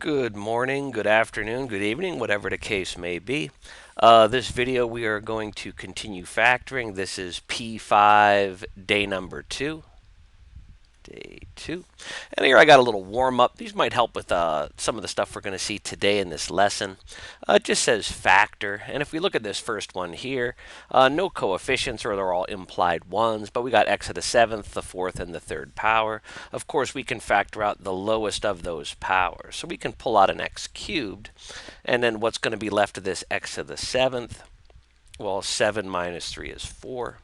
Good morning, good afternoon, good evening, whatever the case may be. This video we are going to continue factoring. This is P5 day number 2. Day 2. And here I got a little warm up. These might help with some of the stuff we're going to see today in this lesson. It just says factor. And if we look at this first one here, no coefficients, or they're all implied ones, but we got x to the 7th, the 4th, and the 3rd power. Of course, we can factor out the lowest of those powers. So we can pull out an x cubed. And then what's going to be left of this x to the 7th? Well, 7 minus 3 is 4.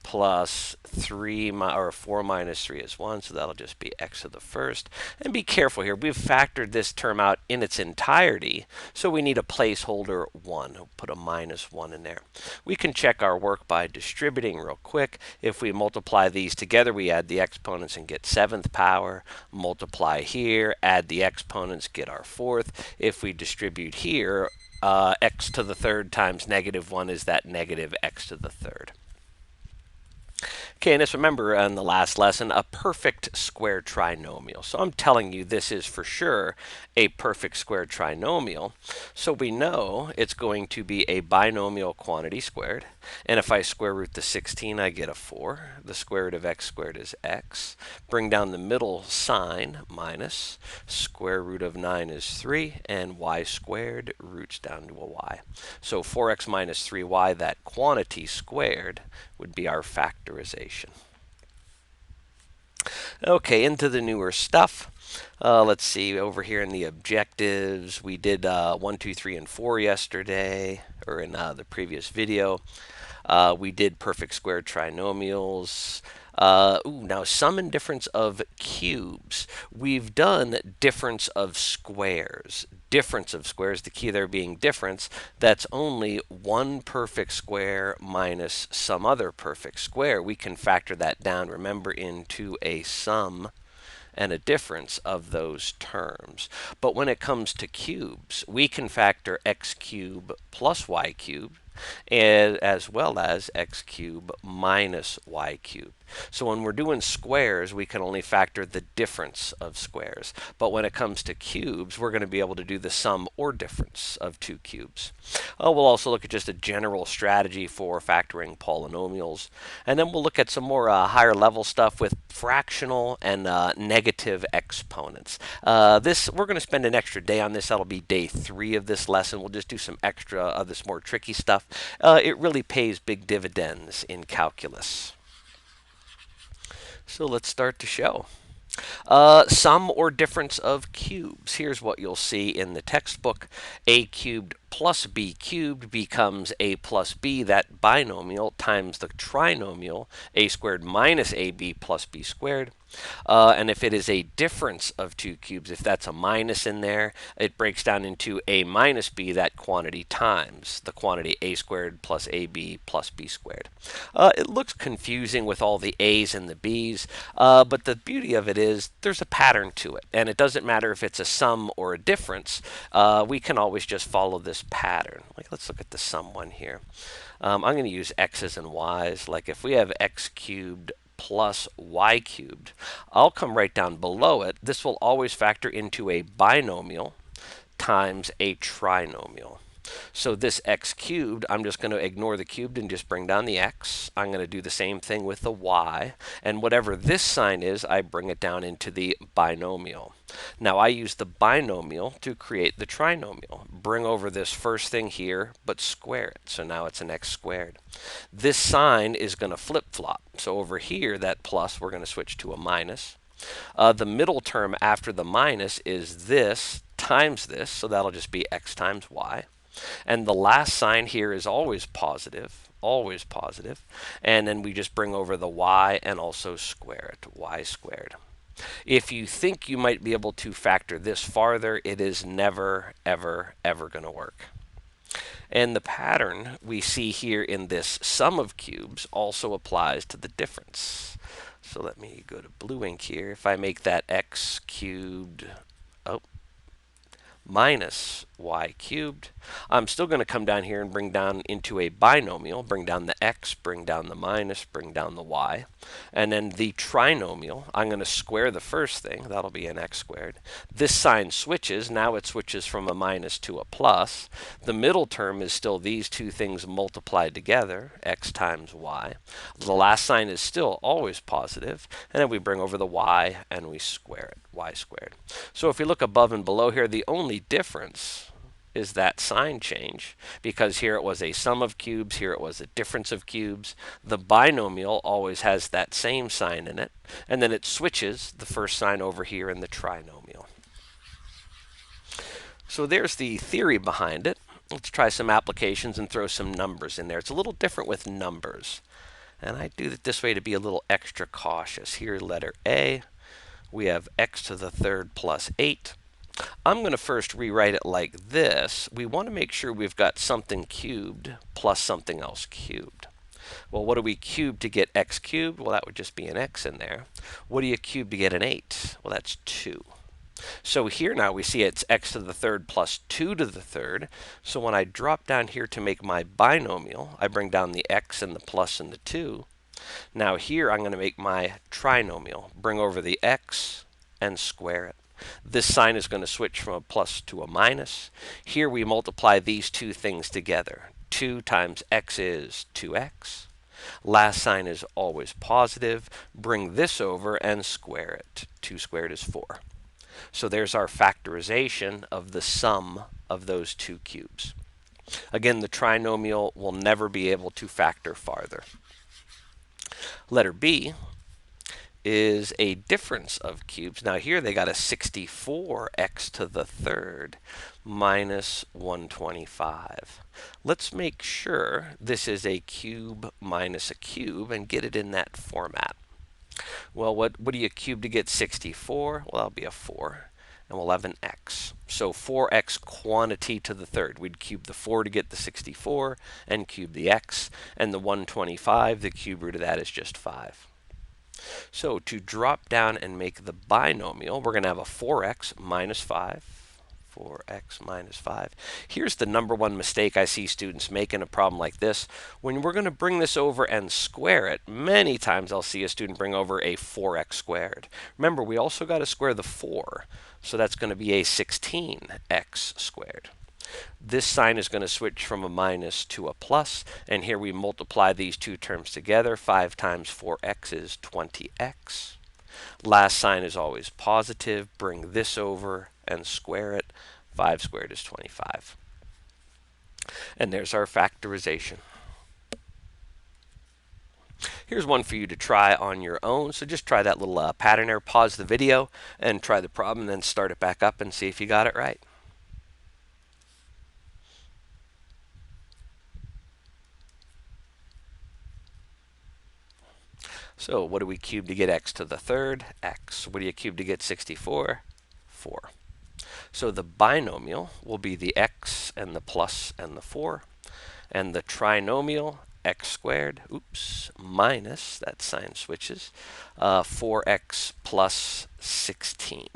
Plus 4 minus 3 is 1, so that'll just be x to the 1st. And be careful here. We've factored this term out in its entirety, so we need a placeholder 1. We'll put a minus 1 in there. We can check our work by distributing real quick. If we multiply these together, we add the exponents and get 7th power. Multiply here, add the exponents, get our 4th. If we distribute here, x to the 3rd times negative 1 is that negative x to the 3rd. Okay, and just remember in the last lesson, a perfect square trinomial. So I'm telling you this is for sure a perfect square trinomial. So we know it's going to be a binomial quantity squared. And if I square root the 16, I get a 4. The square root of x squared is x. Bring down the middle sign, minus. Square root of 9 is 3. And y squared roots down to a y. So 4x minus 3y, that quantity squared, would be our factorization. Okay, into the newer stuff. Let's see, over here in the objectives, we did 1, 2, 3, and 4 yesterday, or in the previous video. We did perfect square trinomials. Now sum and difference of cubes. We've done difference of squares. Difference of squares, the key there being difference, that's only one perfect square minus some other perfect square. We can factor that down, remember, into a sum and a difference of those terms. But when it comes to cubes, we can factor x cubed plus y cubed, as well as x cubed minus y cubed. So when we're doing squares, we can only factor the difference of squares. But when it comes to cubes, we're going to be able to do the sum or difference of two cubes. We'll also look at just a general strategy for factoring polynomials. And then we'll look at some more higher level stuff with fractional and negative exponents. We're going to spend an extra day on this. That'll be day 3 of this lesson. We'll just do some extra of this more tricky stuff. It really pays big dividends in calculus. So let's start the show. Sum or difference of cubes. Here's what you'll see in the textbook. A cubed plus b cubed becomes a plus b, that binomial, times the trinomial, a squared minus ab plus b squared. And if it is a difference of two cubes, if that's a minus in there, it breaks down into a minus b, that quantity, times the quantity a squared plus ab plus b squared. It looks confusing with all the a's and the b's, but the beauty of it is there's a pattern to it. And it doesn't matter if it's a sum or a difference. We can always just follow this pattern. Let's look at the sum one here. I'm going to use x's and y's. Like if we have x cubed plus y cubed, I'll come right down below it. This will always factor into a binomial times a trinomial. So this x cubed, I'm just going to ignore the cubed and just bring down the x. I'm going to do the same thing with the y. And whatever this sign is, I bring it down into the binomial. Now I use the binomial to create the trinomial. Bring over this first thing here, but square it. So now it's an x squared. This sign is going to flip-flop. So over here, that plus, we're going to switch to a minus. The middle term after the minus is this times this, so that'll just be x times y. And the last sign here is always positive, always positive. And then we just bring over the y and also square it, y squared. If you think you might be able to factor this farther, it is never, ever, ever going to work. And the pattern we see here in this sum of cubes also applies to the difference. So let me go to blue ink here. If I make that x cubed minus y cubed. I'm still going to come down here and bring down into a binomial, bring down the x, bring down the minus, bring down the y. And then the trinomial, I'm going to square the first thing. That'll be an x squared. This sign switches. Now it switches from a minus to a plus. The middle term is still these two things multiplied together, x times y. The last sign is still always positive, and then we bring over the y and we square it, y squared. So if we look above and below here, the only difference is that sign change, because here it was a sum of cubes, here it was a difference of cubes. The binomial always has that same sign in it, and then it switches the first sign over here in the trinomial. So there's the theory behind it. Let's try some applications and throw some numbers in there. It's a little different with numbers, and I do it this way to be a little extra cautious. Here, letter A, we have x to the third plus 8. I'm going to first rewrite it like this. We want to make sure we've got something cubed plus something else cubed. Well, what do we cube to get x cubed? Well, that would just be an x in there. What do you cube to get an 8? Well, that's 2. So here now we see it's x to the third plus 2 to the third. So when I drop down here to make my binomial, I bring down the x and the plus and the 2. Now here I'm going to make my trinomial. Bring over the x and square it. This sign is going to switch from a plus to a minus. Here we multiply these two things together. 2 times x is 2x. Last sign is always positive. Bring this over and square it. 2 squared is 4. So there's our factorization of the sum of those two cubes. Again, the trinomial will never be able to factor farther. Letter B is a difference of cubes. Now here they got a 64x to the third minus 125. Let's make sure this is a cube minus a cube and get it in that format. Well, what do you cube to get 64? Well, that'll be a 4. And we'll have an x. So 4x quantity to the third. We'd cube the 4 to get the 64 and cube the x. And the 125, the cube root of that is just 5. So to drop down and make the binomial, we're going to have a 4x minus 5. 4x minus 5. Here's the number one mistake I see students make in a problem like this. When we're going to bring this over and square it, many times I'll see a student bring over a 4x squared. Remember, we also got to square the 4, so that's going to be a 16x squared. This sign is going to switch from a minus to a plus, and here we multiply these two terms together. 5 times 4x is 20x. Last sign is always positive. Bring this over and square it. 5 squared is 25. And there's our factorization. Here's one for you to try on your own. So just try that little pattern there. Pause the video and try the problem, and then start it back up and see if you got it right. So what do we cube to get x to the third? X. What do you cube to get 64? 4. So the binomial will be the x and the plus and the 4. And the trinomial, x squared, minus, that sign switches, 4x plus 16.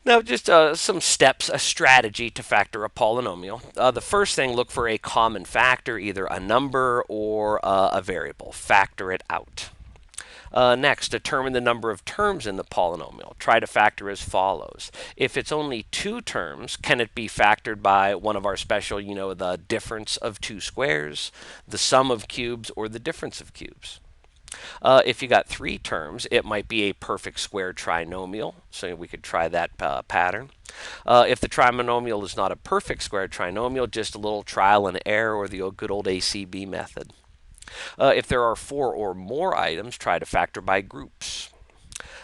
Now, just some steps, a strategy to factor a polynomial. The first thing, look for a common factor, either a number or a variable. Factor it out. Next, determine the number of terms in the polynomial. Try to factor as follows. If it's only 2 terms, can it be factored by one of our special, the difference of 2 squares, the sum of cubes, or the difference of cubes? If you got 3 terms, it might be a perfect square trinomial, so we could try that pattern. If the trinomial is not a perfect square trinomial, just a little trial and error, or the good old ACB method. If there are 4 or more items, try to factor by groups.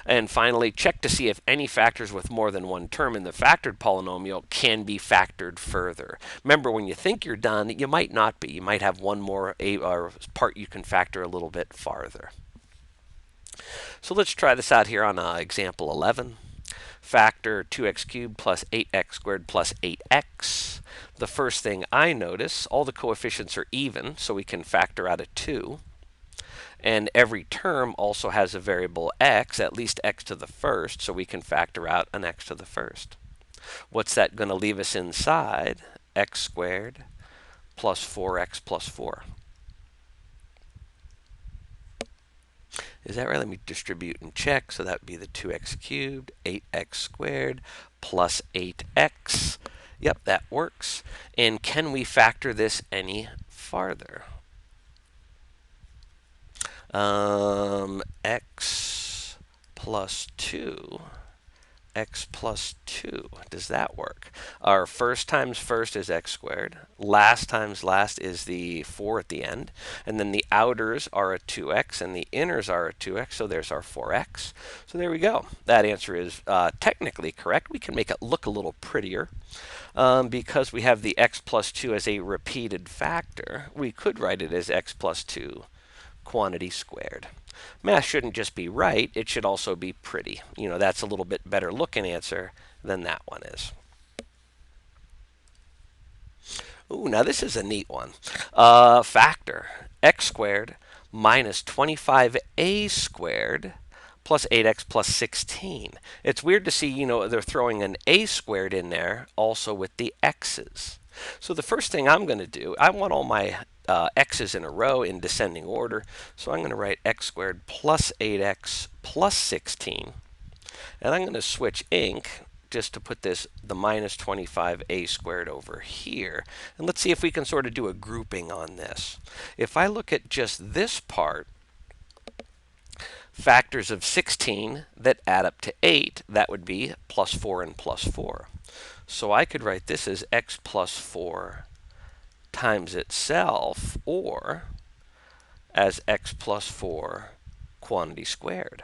And finally, check to see if any factors with more than one term in the factored polynomial can be factored further. Remember, when you think you're done, you might not be. You might have one more part you can factor a little bit farther. So let's try this out here on example 11. Factor 2x cubed plus 8x squared plus 8x. The first thing I notice, all the coefficients are even, so we can factor out a 2. And every term also has a variable x, at least x to the first, so we can factor out an x to the first. What's that going to leave us inside? X squared plus 4x plus 4. Is that right? Let me distribute and check. So that would be the 2x cubed, 8x squared, plus 8x. Yep, that works. And can we factor this any farther? X plus 2. X plus 2. Does that work? Our first times first is x squared. Last times last is the 4 at the end. And then the outers are a 2x and the inners are a 2x. So there's our 4x. So there we go. That answer is technically correct. We can make it look a little prettier. Because we have the x plus 2 as a repeated factor, we could write it as x plus 2 quantity squared. Math shouldn't just be right, it should also be pretty. That's a little bit better looking answer than that one is. Ooh, now this is a neat one. Factor x squared minus 25a squared plus 8x plus 16. It's weird to see, they're throwing an a squared in there also with the x's. So the first thing I'm going to do, I want all my x's in a row in descending order. So I'm going to write x squared plus 8x plus 16. And I'm going to switch ink just to put the minus 25a squared over here. And let's see if we can sort of do a grouping on this. If I look at just this part, factors of 16 that add up to 8, that would be plus 4 and plus 4. So I could write this as x plus 4 times itself, or as x plus 4 quantity squared.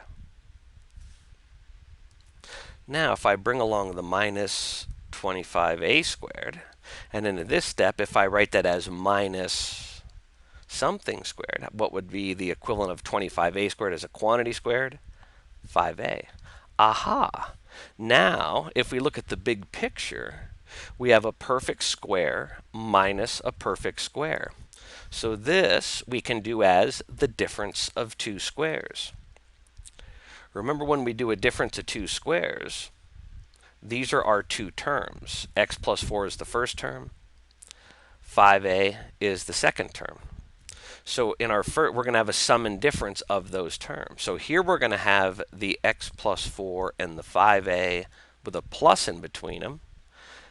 Now, if I bring along the minus 25a squared, and then in this step, if I write that as minus something squared, what would be the equivalent of 25a squared as a quantity squared? 5a. Aha! Now, if we look at the big picture, we have a perfect square minus a perfect square. So this we can do as the difference of two squares. Remember, when we do a difference of two squares, these are our two terms. X plus 4 is the first term. 5a is the second term. So in our first, we're going to have a sum and difference of those terms. So here we're going to have the x plus 4 and the 5a with a plus in between them.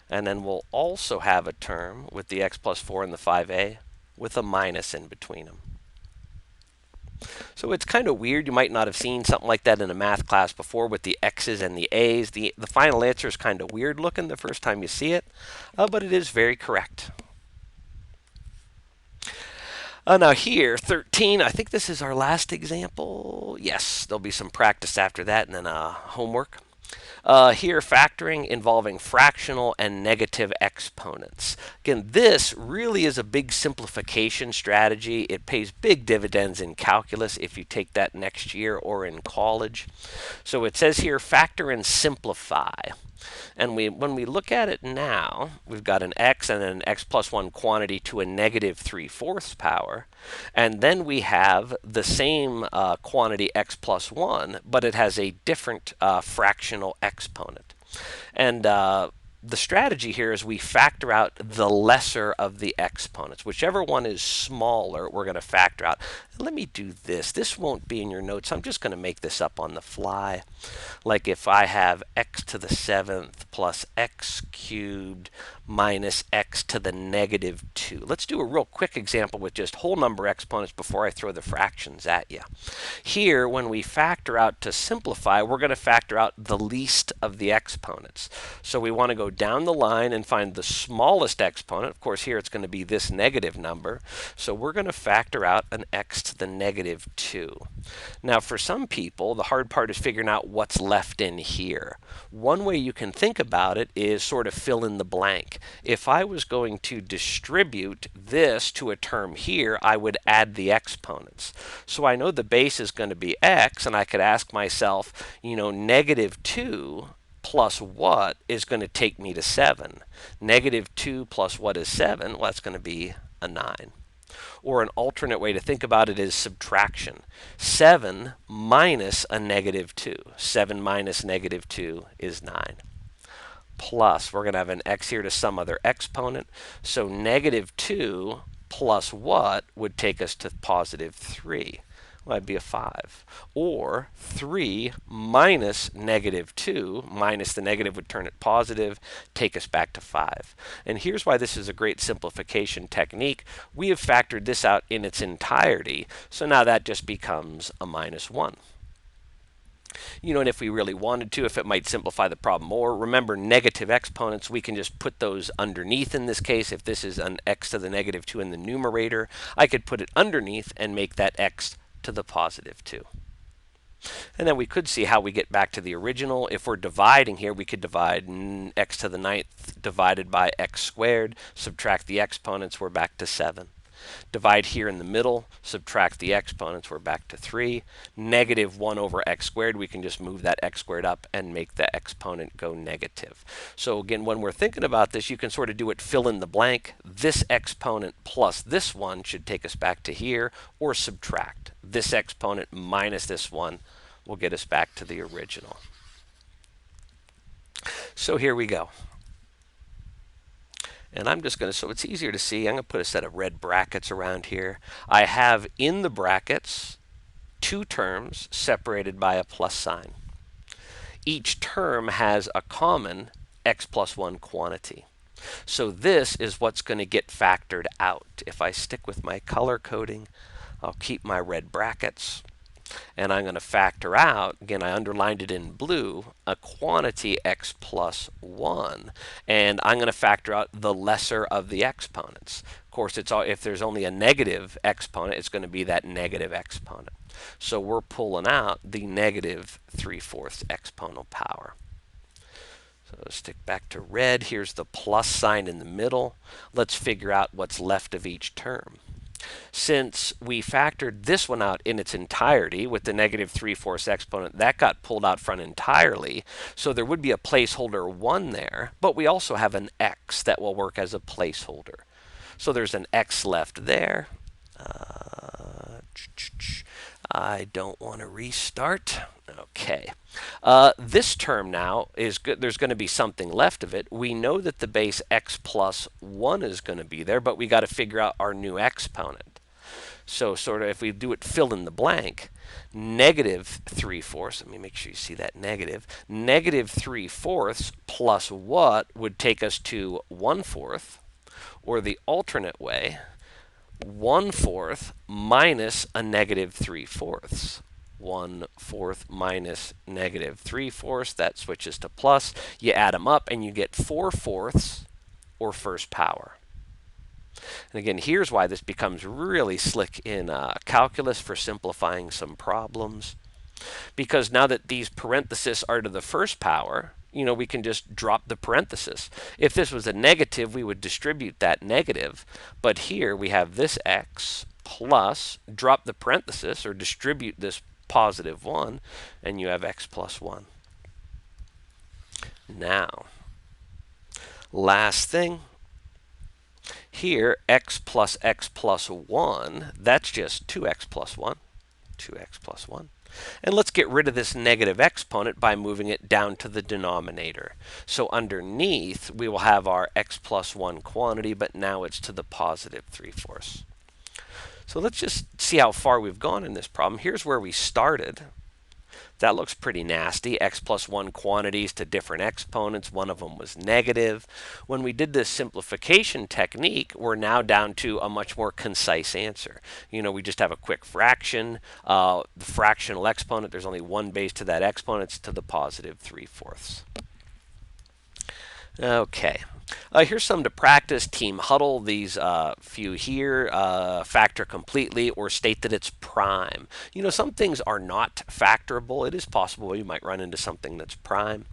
And then we'll also have a term with the x plus 4 and the 5a with a minus in between them. So it's kind of weird. You might not have seen something like that in a math class before with the x's and the a's. The final answer is kind of weird looking the first time you see it, but it is very correct. Now here, 13, I think this is our last example. Yes, there'll be some practice after that and then homework. Here, factoring involving fractional and negative exponents. Again, this really is a big simplification strategy. It pays big dividends in calculus if you take that next year or in college. So it says here, factor and simplify. And when we look at it now, we've got an x and an x plus 1 quantity to a negative 3/4 power. And then we have the same quantity x plus 1, but it has a different fractional exponent. And the strategy here is we factor out the lesser of the exponents. Whichever one is smaller, we're going to factor out. Let me do this. This won't be in your notes. I'm just going to make this up on the fly. Like if I have x to the 7th plus x cubed minus x to the negative 2. Let's do a real quick example with just whole number exponents before I throw the fractions at you. Here, when we factor out to simplify, we're going to factor out the least of the exponents. So we want to go down the line and find the smallest exponent. Of course, here it's going to be this negative number. So we're going to factor out an x to the negative 2. Now, for some people, the hard part is figuring out what's left in here. One way you can think about it is sort of fill in the blank. If I was going to distribute this to a term here, I would add the exponents. So I know the base is going to be x, and I could ask myself, negative 2 plus what is going to take me to 7? Negative 2 plus what is 7? Well, that's going to be a 9. Or an alternate way to think about it is subtraction. 7 minus a negative 2. 7 minus negative 2 is 9. Plus, we're going to have an x here to some other exponent. So negative 2 plus what would take us to positive 3? Well, that'd be a 5. Or 3 minus negative 2, minus the negative would turn it positive, take us back to 5. And here's why this is a great simplification technique. We have factored this out in its entirety, so now that just becomes a minus 1. And if we really wanted to, if it might simplify the problem more, remember negative exponents, we can just put those underneath in this case. If this is an x to the negative 2 in the numerator, I could put it underneath and make that x to the positive 2. And then we could see how we get back to the original. If we're dividing here, we could divide x to the ninth divided by x squared, subtract the exponents, we're back to 7. Divide here in the middle, subtract the exponents, we're back to 3. Negative 1 over x squared, we can just move that x squared up and make the exponent go negative. So again, when we're thinking about this, you can sort of do it fill in the blank. This exponent plus this one should take us back to here, or subtract. This exponent minus this one will get us back to the original. So here we go. And I'm just going to, so it's easier to see, I'm going to put a set of red brackets around here. I have in the brackets two terms separated by a plus sign. Each term has a common x plus 1 quantity. So this is what's going to get factored out. If I stick with my color coding, I'll keep my red brackets. And I'm going to factor out, again, I underlined it in blue, a quantity x plus 1. And I'm going to factor out the lesser of the exponents. Of course, if there's only a negative exponent, it's going to be that negative exponent. So we're pulling out the negative 3/4 exponential power. So stick back to red. Here's the plus sign in the middle. Let's figure out what's left of each term. Since we factored this one out in its entirety with the negative 3/4 exponent, that got pulled out front entirely. So there would be a placeholder 1 there, but we also have an x that will work as a placeholder. So there's an x left there. I don't want to restart. Okay. This term now is good. There's going to be something left of it. We know that the base x plus 1 is going to be there, but we got to figure out our new exponent. So sort of if we do it fill in the blank, negative 3/4, let me make sure you see that negative. Negative 3/4 plus what would take us to 1/4, or the alternate way, 1/4 minus a negative 3/4. 1/4 minus negative 3/4, that switches to plus. You add them up and you get 4/4, or first power. And again, here's why this becomes really slick in calculus for simplifying some problems. Because now that these parentheses are to the first power, we can just drop the parenthesis. If this was a negative, we would distribute that negative. But here we have this x plus, drop the parenthesis, or distribute this positive 1, and you have x plus 1. Now, last thing. Here, x plus 1, that's just 2x plus 1. 2x plus 1. And let's get rid of this negative exponent by moving it down to the denominator. So underneath, we will have our x plus 1 quantity, but now it's to the positive 3/4. So let's just see how far we've gone in this problem. Here's where we started. That looks pretty nasty. X plus 1 quantities to different exponents. One of them was negative. When we did this simplification technique, we're now down to a much more concise answer. We just have a quick fraction. The fractional exponent, there's only one base to that exponent. It's to the positive 3/4. Okay. Here's some to practice. Team huddle. These few here. Factor completely or state that it's prime. Some things are not factorable. It is possible you might run into something that's prime.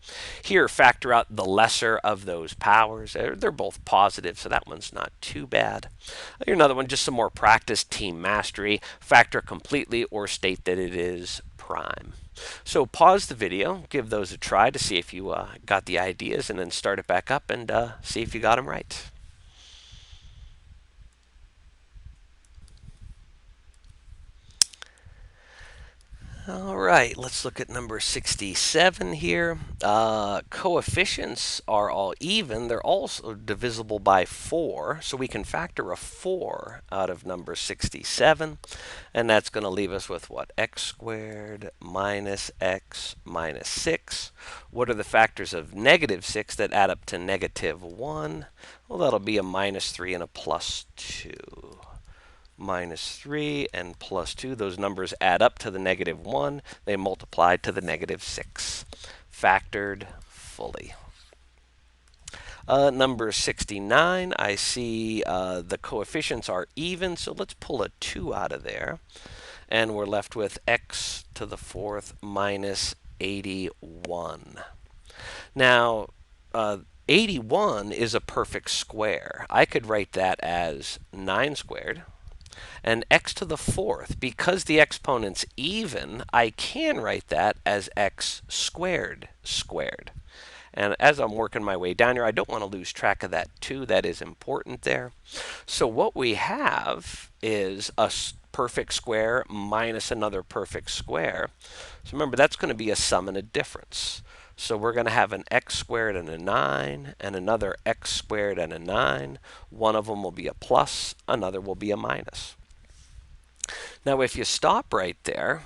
Here, factor out the lesser of those powers. They're both positive, so that one's not too bad. Here's another one, just some more practice. Team mastery. Factor completely or state that it is prime. So pause the video, give those a try to see if you got the ideas, and then start it back up and see if you got them right. All right, let's look at number 67 here. Coefficients are all even. They're also divisible by 4, so we can factor a 4 out of number 67, and that's going to leave us with what? X squared minus x minus 6. What are the factors of negative 6 that add up to negative 1? Well, that'll be a minus 3 and a plus 2. Minus 3 and plus 2. Those numbers add up to the negative 1. They multiply to the negative 6. Factored fully. Number 69, I see the coefficients are even, so let's pull a 2 out of there. And we're left with x to the 4th minus 81. Now, 81 is a perfect square. I could write that as 9 squared. And x to the 4th, because the exponent's even, I can write that as x squared squared. And as I'm working my way down here, I don't want to lose track of that 2. That is important there. So what we have is a perfect square minus another perfect square. So remember, that's going to be a sum and a difference. So we're going to have an x squared and a 9, and another x squared and a 9. One of them will be a plus, another will be a minus. Now, if you stop right there,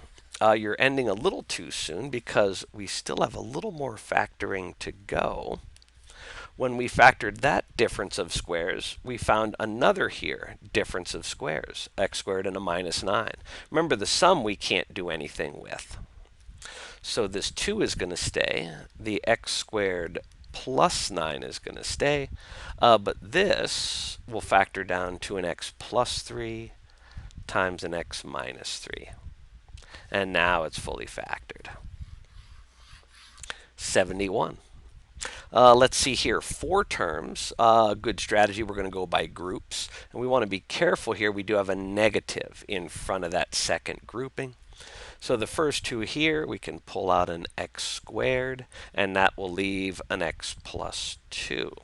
you're ending a little too soon because we still have a little more factoring to go. When we factored that difference of squares, we found another here difference of squares, x squared and a minus 9. Remember, the sum we can't do anything with. So this 2 is going to stay. The x squared plus 9 is going to stay. But this will factor down to an x plus 3 times an x minus 3. And now it's fully factored. 71. Let's see here, 4 terms. Good strategy, we're going to go by groups. And we want to be careful here. We do have a negative in front of that second grouping. So the first 2 here, we can pull out an x squared, and that will leave an x plus 2.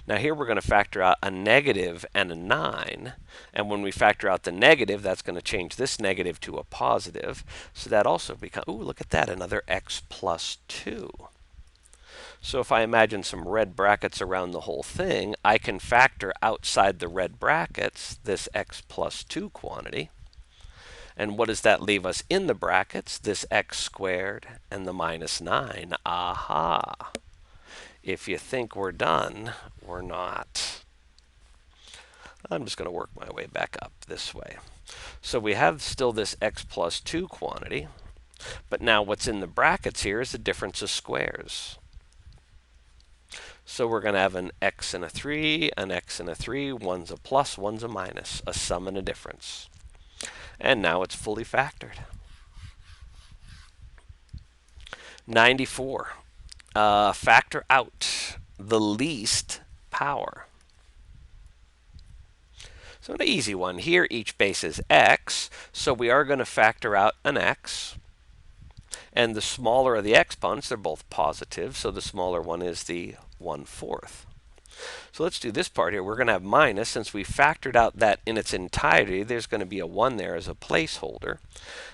Now here we're going to factor out a negative and a 9, and when we factor out the negative, that's going to change this negative to a positive. So that also becomes, ooh, look at that, another x plus 2. So if I imagine some red brackets around the whole thing, I can factor outside the red brackets this x plus 2 quantity. And what does that leave us in the brackets? This x squared and the minus 9. Aha! If you think we're done, we're not. I'm just going to work my way back up this way. So we have still this x plus 2 quantity, but now what's in the brackets here is the difference of squares. So we're going to have an x and a 3, an x and a 3, one's a plus, one's a minus, a sum and a difference. And now it's fully factored. 94. Factor out the least power. So an easy one here. Each base is x, so we are going to factor out an x. And the smaller of the exponents, they're both positive, so the smaller one is the 1/4. So let's do this part here. We're going to have minus. Since we factored out that in its entirety, there's going to be a 1 there as a placeholder.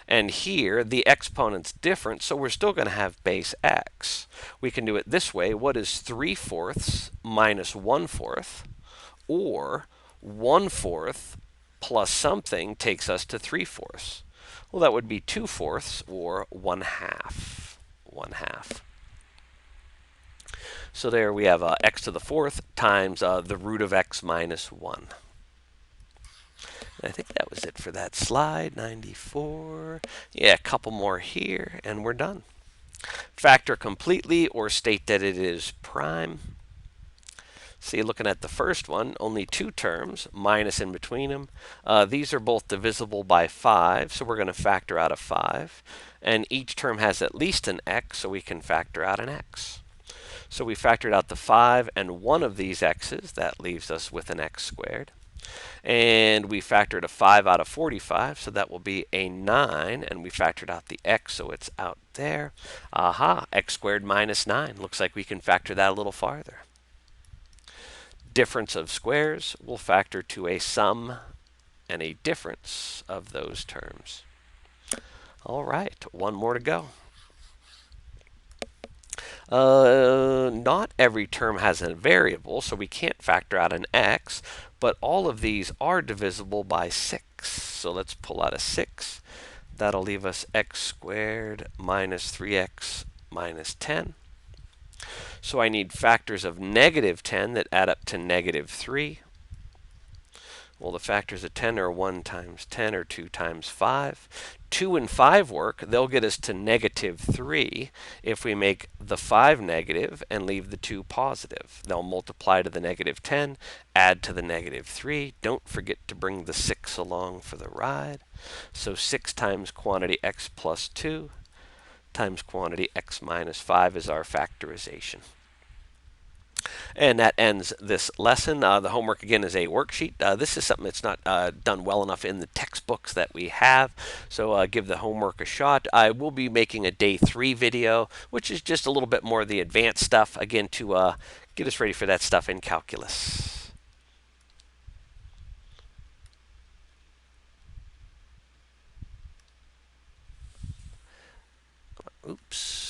And here, the exponent's different, so we're still going to have base x. We can do it this way. What is 3/4 minus 1/4? Or 1/4 plus something takes us to 3/4. Well, that would be 2/4 or 1/2. 1/2. So there we have x to the 4th times the root of x minus 1. And I think that was it for that slide, 94. Yeah, a couple more here, and we're done. Factor completely or state that it is prime. See, looking at the first one, only 2 terms, minus in between them. These are both divisible by 5, so we're going to factor out a 5. And each term has at least an x, so we can factor out an x. So we factored out the 5 and one of these x's. That leaves us with an x squared. And we factored a 5 out of 45, so that will be a 9. And we factored out the x, so it's out there. Aha, x squared minus 9. Looks like we can factor that a little farther. Difference of squares will factor to a sum and a difference of those terms. All right, one more to go. Not every term has a variable, so we can't factor out an x, but all of these are divisible by 6. So let's pull out a 6. That'll leave us x squared minus 3x minus 10. So I need factors of negative 10 that add up to negative 3. Well, the factors of 10 are 1 times 10 or 2 times 5. 2 and 5 work. They'll get us to negative 3 if we make the 5 negative and leave the 2 positive. They'll multiply to the negative 10, add to the negative 3. Don't forget to bring the 6 along for the ride. So 6 times quantity x plus 2 times quantity x minus 5 is our factorization. And that ends this lesson. The homework again is a worksheet. This is something that's not done well enough in the textbooks that we have, so give the homework a shot. I will be making a day 3 video, which is just a little bit more of the advanced stuff, again, to get us ready for that stuff in calculus. Oops.